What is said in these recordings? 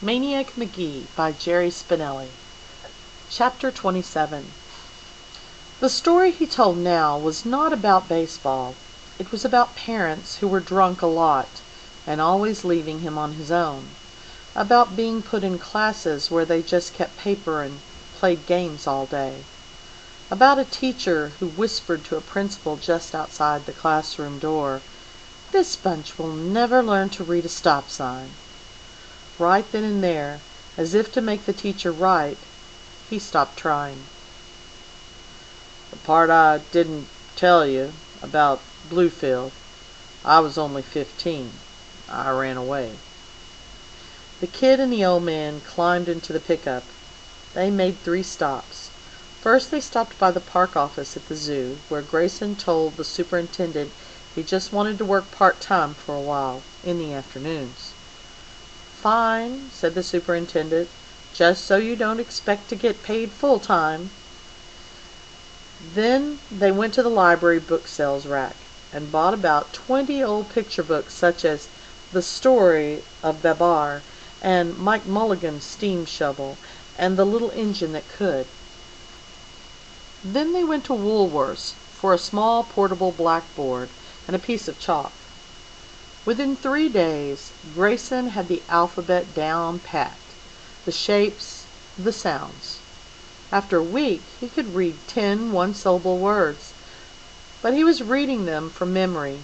Maniac Magee by Jerry Spinelli. Chapter 27. The story he told now was not about baseball. It was about parents who were drunk a lot, and always leaving him on his own. About being put in classes where they just kept paper and played games all day. About a teacher who whispered to a principal just outside the classroom door, "This bunch will never learn to read a stop sign." Right then and there, as if to make the teacher right, he stopped trying. The part I didn't tell you about Bluefield, I was only 15. I ran away. The kid and the old man climbed into the pickup. They made 3 stops. First they stopped by the park office at the zoo, where Grayson told the superintendent he just wanted to work part-time for a while, in the afternoons. "Fine," said the superintendent, "just so you don't expect to get paid full-time." Then they went to the library book sales rack and bought about 20 old picture books such as The Story of Babar and Mike Mulligan's Steam Shovel and The Little Engine That Could. Then they went to Woolworth's for a small portable blackboard and a piece of chalk. Within 3 days, Grayson had the alphabet down pat, the shapes, the sounds. After a week, he could read 10 one-syllable words, but he was reading them from memory.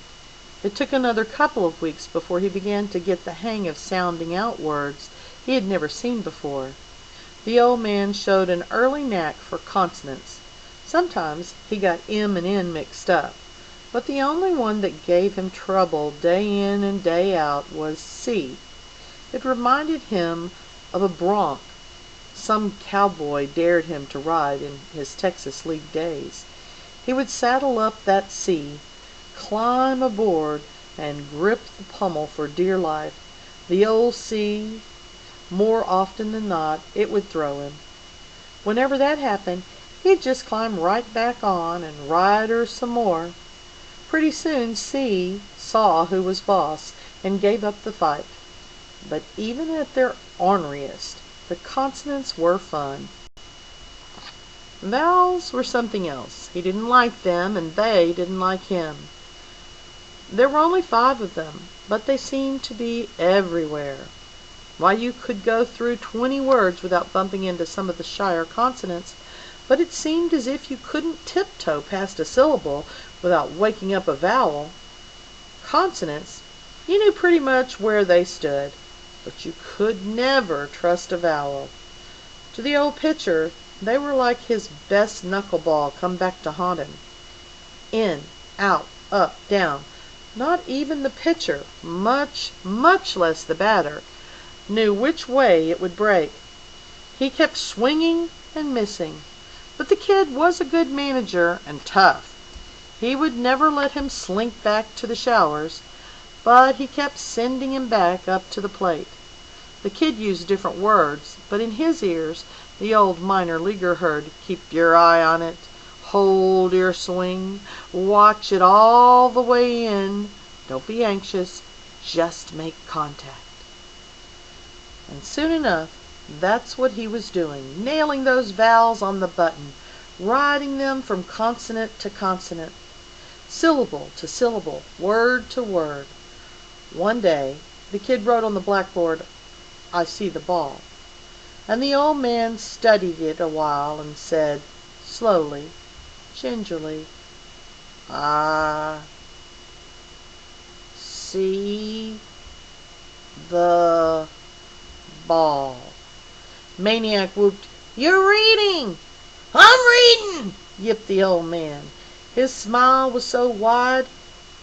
It took another couple of weeks before he began to get the hang of sounding out words he had never seen before. The old man showed an early knack for consonants. Sometimes he got M and N mixed up, but the only one that gave him trouble day in and day out was C. It reminded him of a bronc some cowboy dared him to ride in his Texas League days. He would saddle up that C, climb aboard, and grip the pommel for dear life. The old C, more often than not, it would throw him. Whenever that happened, he'd just climb right back on and ride her some more. Pretty soon C saw who was boss and gave up the fight. But even at their orneriest, the consonants were fun. Vowels were something else. He didn't like them, and they didn't like him. There were only 5 of them, but they seemed to be everywhere. Why, you could go through 20 words without bumping into some of the shyer consonants, but it seemed as if you couldn't tiptoe past a syllable without waking up a vowel. Consonants, you knew pretty much where they stood, but you could never trust a vowel. To the old pitcher, they were like his best knuckleball come back to haunt him. In, out, up, down. Not even the pitcher, much less the batter, knew which way it would break. He kept swinging and missing. But the kid was a good manager and tough. He would never let him slink back to the showers, but he kept sending him back up to the plate. The kid used different words, but in his ears the old minor leaguer heard, "Keep your eye on it," "Hold your swing," "Watch it all the way in," "Don't be anxious, just make contact." And soon enough, that's what he was doing, nailing those vowels on the button, riding them from consonant to consonant, syllable to syllable, word to word. One day, the kid wrote on the blackboard, "I see the ball," and the old man studied it a while and said, slowly, gingerly, "I see the ball." Maniac whooped, "You're reading!" "I'm reading!" yipped the old man. His smile was so wide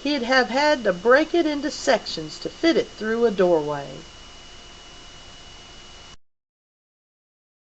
he'd have had to break it into sections to fit it through a doorway.